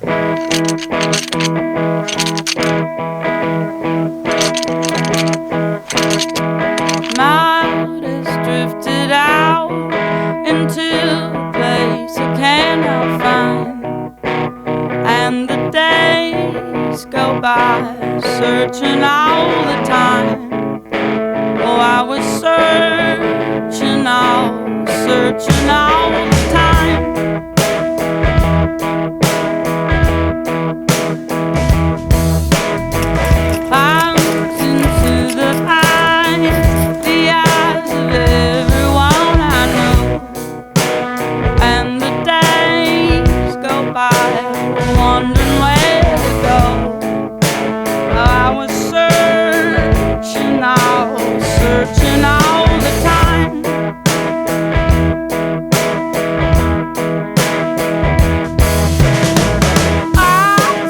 Mount has drifted out into a place I cannot find, and the days go by searching all the time. Oh, I was searching all the time. I looked into the eyes of everyone I know, and the days go by wondering where to go. I was searching all the time. I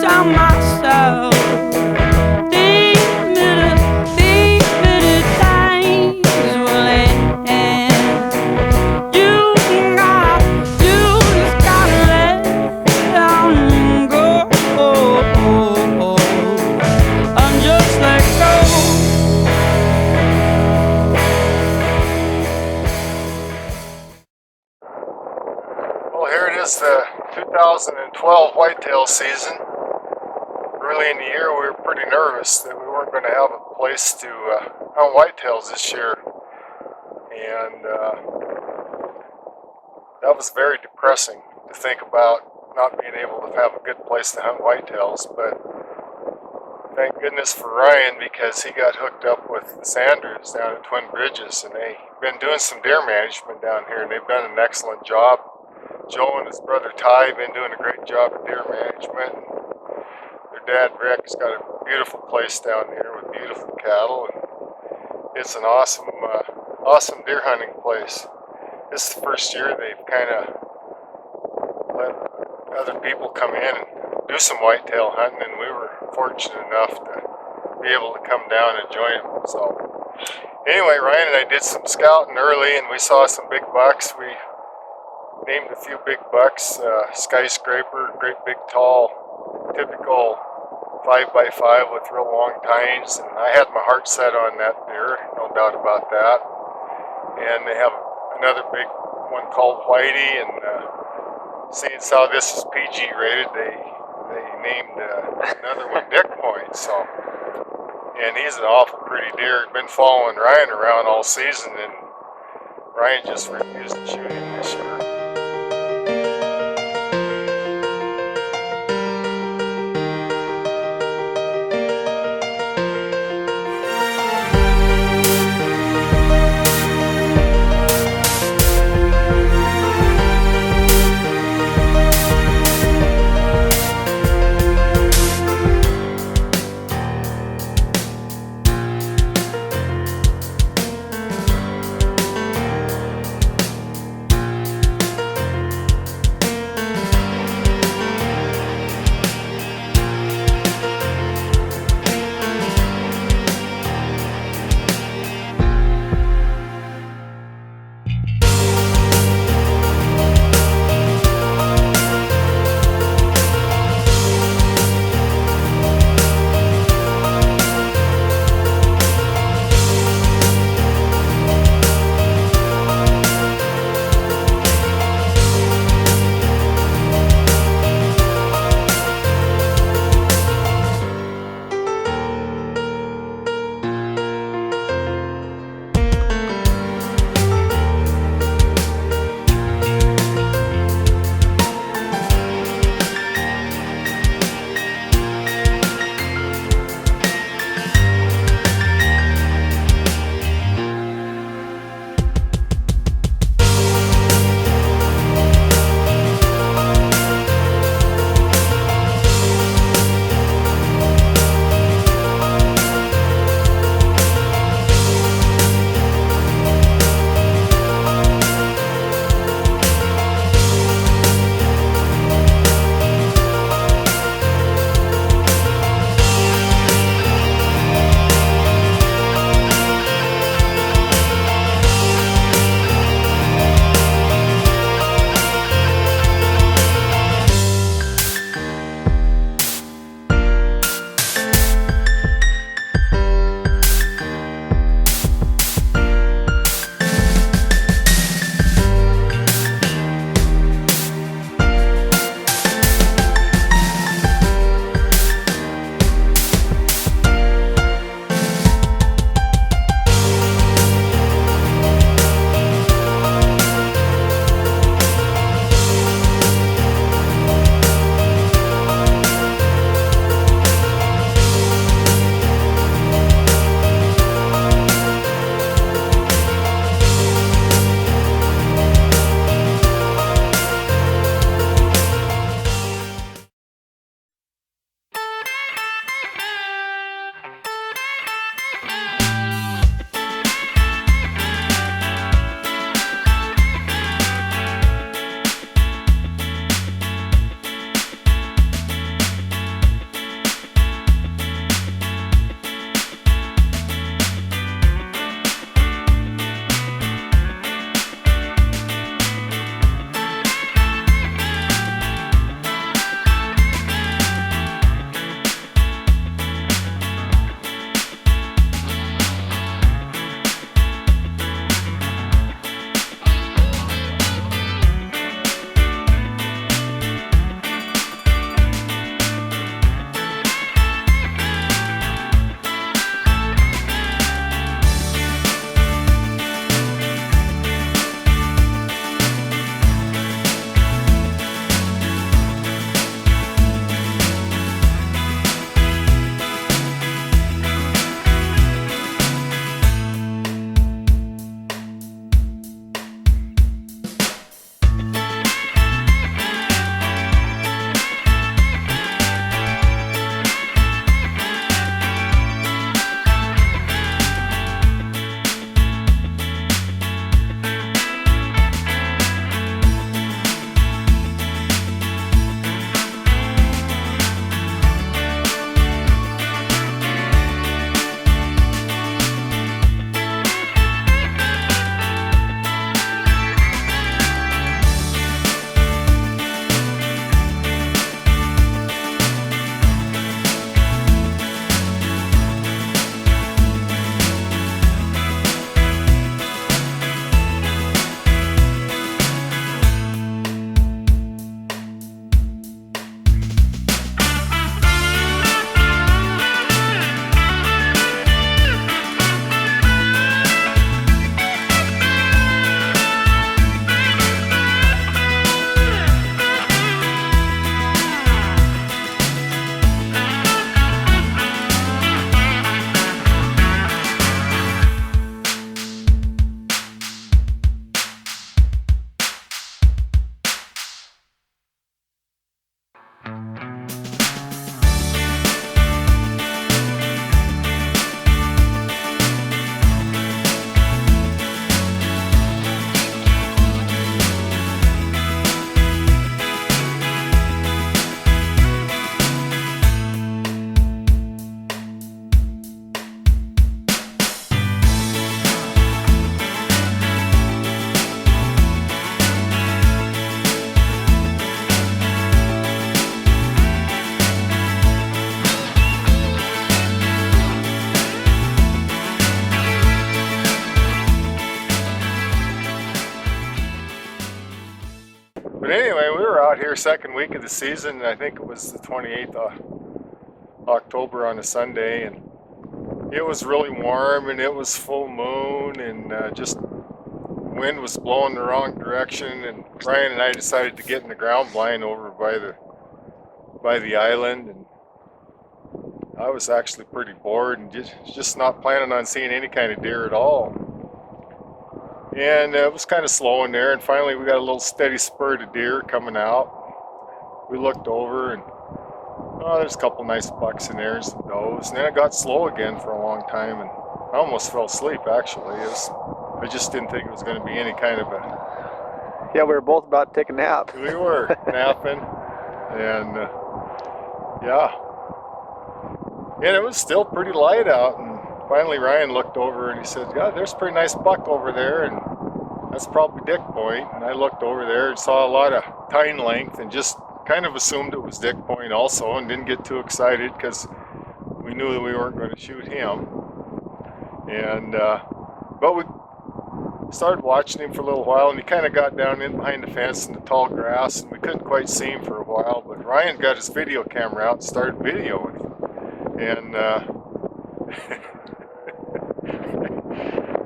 tell myself It's the 2012 whitetail season. Early in the year, we were pretty nervous that we weren't going to have a place to hunt whitetails this year, and that was very depressing to think about not being able to have a good place to hunt whitetails. But thank goodness for Ryan, because he got hooked up with the Sanders down at Twin Bridges, and they've been doing some deer management down here, and they've done an excellent job. Joe and his brother Ty have been doing a great job of deer management. Their dad Rick's got a beautiful place down here with beautiful cattle, and it's an awesome deer hunting place. This is the first year they've kind of let other people come in and do some whitetail hunting, and we were fortunate enough to be able to come down and join them. So anyway, Ryan and I did some scouting early, and we saw some big bucks. We named a few big bucks, skyscraper, great big tall, typical 5x5 with real long tines, and I had my heart set on that deer, no doubt about that. And they have another big one called Whitey, and seeing as how this is PG rated, they named another one Dick Point. So, and he's an awful pretty deer. Been following Ryan around all season, and Ryan just refused to shoot him this year. second week of the season, and I think it was the 28th of October on a Sunday, and it was really warm, and it was full moon, and just wind was blowing the wrong direction, and Ryan and I decided to get in the ground blind over by the island, and I was actually pretty bored and just not planning on seeing any kind of deer at all. And it was kind of slow in there, and finally we got a little steady spurt of deer coming out. We looked over, and there's a couple nice bucks in there and some does, and then it got slow again for a long time, and I almost fell asleep actually. I just didn't think it was going to be any kind of a... Yeah, we were both about to take a nap. We were napping, and yeah. And it was still pretty light out, and finally Ryan looked over and he said, God, there's a pretty nice buck over there, and that's probably Dick Point. And I looked over there and saw a lot of tine length and just kind of assumed it was Dick Point also, and didn't get too excited because we knew that we weren't going to shoot him. And but we started watching him for a little while, and he kind of got down in behind the fence in the tall grass, and we couldn't quite see him for a while, but Ryan got his video camera out and started videoing him. And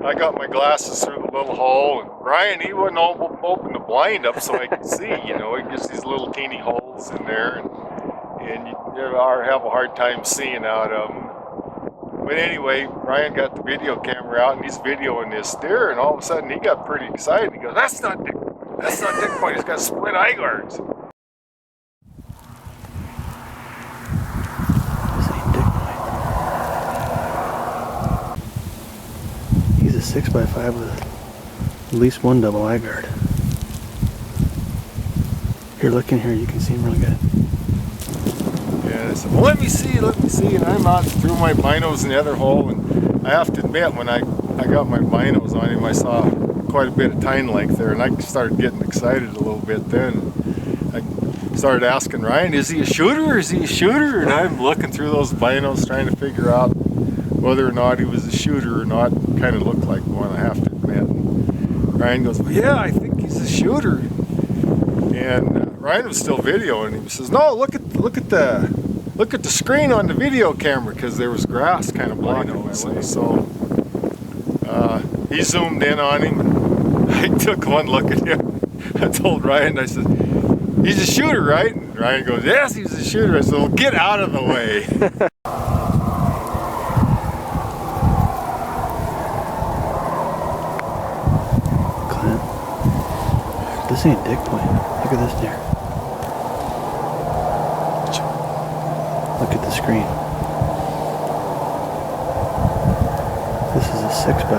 I got my glasses through the little hole, and Ryan, he wouldn't open the blind up so I could see, you know, it gets these little teeny holes in there, and you have a hard time seeing out of them. But anyway, Ryan got the video camera out, and he's videoing this deer, and all of a sudden he got pretty excited. He goes, that's not Dick Point, he's got split eye guards. He's a 6x5 with at least one double eye guard. Here, look in here, you can see him real good. Yeah, I said, well, let me see, and I'm out through my binos in the other hole, and I have to admit, when I got my binos on him, I saw quite a bit of tine length there, and I started getting excited a little bit then. I started asking Ryan, is he a shooter? And I'm looking through those binos trying to figure out whether or not he was a shooter or not. Kind of looked like one, I have to admit. And Ryan goes, well, yeah, I think he's a shooter. And Ryan was still videoing him. He says, no, look at the screen on the video camera, because there was grass kind of blocking my way. So he zoomed in on him, and I took one look at him. I told Ryan, I said, he's a shooter, right? And Ryan goes, yes, he's a shooter. I said, well, get out of the way. Clint, this ain't Dick Point. Look at this deer. Look at the screen. This is a 6x5.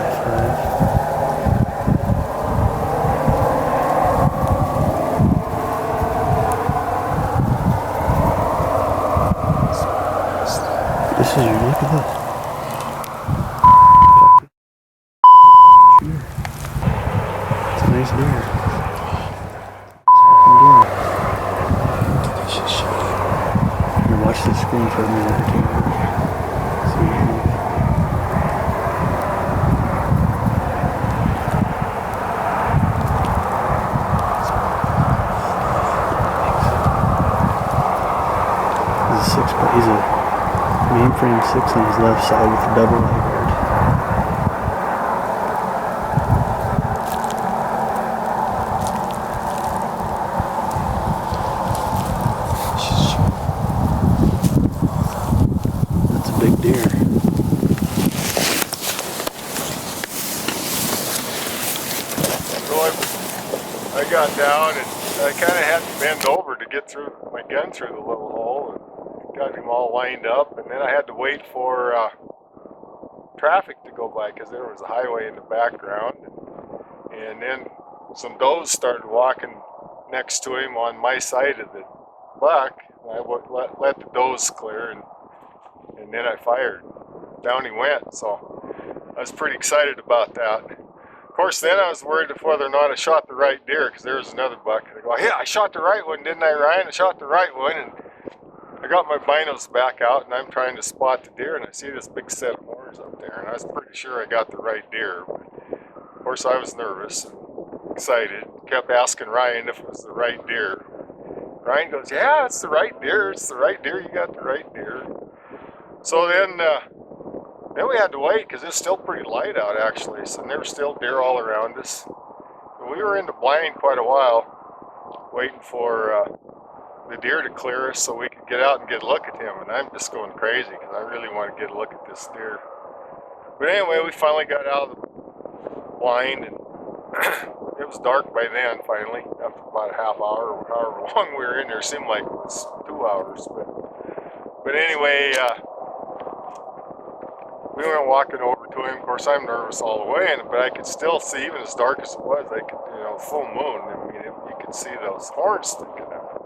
This is your, look at this. It's a nice deer. Here, watch the screen for a minute or two. See here. He's a mainframe 6 on his left side with a double eye guard. That's a big deer. So I got down, and I kind of had to bend over to get through my gun through the little hole, and got him all lined up, and then I had to wait for traffic to go by, because there was a highway in the background, and then some does started walking next to him on my side of the buck. I let the does clear, and then I fired. Down he went, so I was pretty excited about that. Of course, then I was worried whether or not I shot the right deer, because there was another buck. And I go, yeah, I shot the right one, didn't I, Ryan? I shot the right one, and I got my binos back out, and I'm trying to spot the deer, and I see this big set of horns up there, and I was pretty sure I got the right deer. But of course, I was nervous and excited. Kept asking Ryan if it was the right deer. Ryan goes, yeah, it's the right deer. It's the right deer. You got the right deer. So then we had to wait because it's still pretty light out actually. So there were still deer all around us. We were in the blind quite a while, waiting for the deer to clear us so we could get out and get a look at him. And I'm just going crazy because I really want to get a look at this deer. But anyway, we finally got out of the blind, and it was dark by then finally, after about a half hour or however long we were in there. It seemed like it was 2 hours. But anyway, we went walking over to him. Of course, I'm nervous all the way, but I could still see, even as dark as it was, I could, full moon, I mean, you could see those horns sticking out.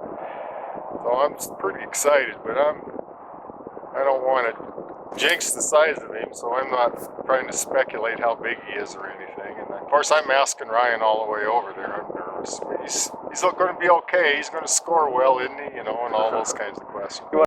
So I'm pretty excited, but I don't want to jinx the size of him, so I'm not trying to speculate how big he is or anything. And of course, I'm asking Ryan all the way over there. I'm nervous. He's going to be okay. He's going to score well, isn't he? And all those kinds of questions.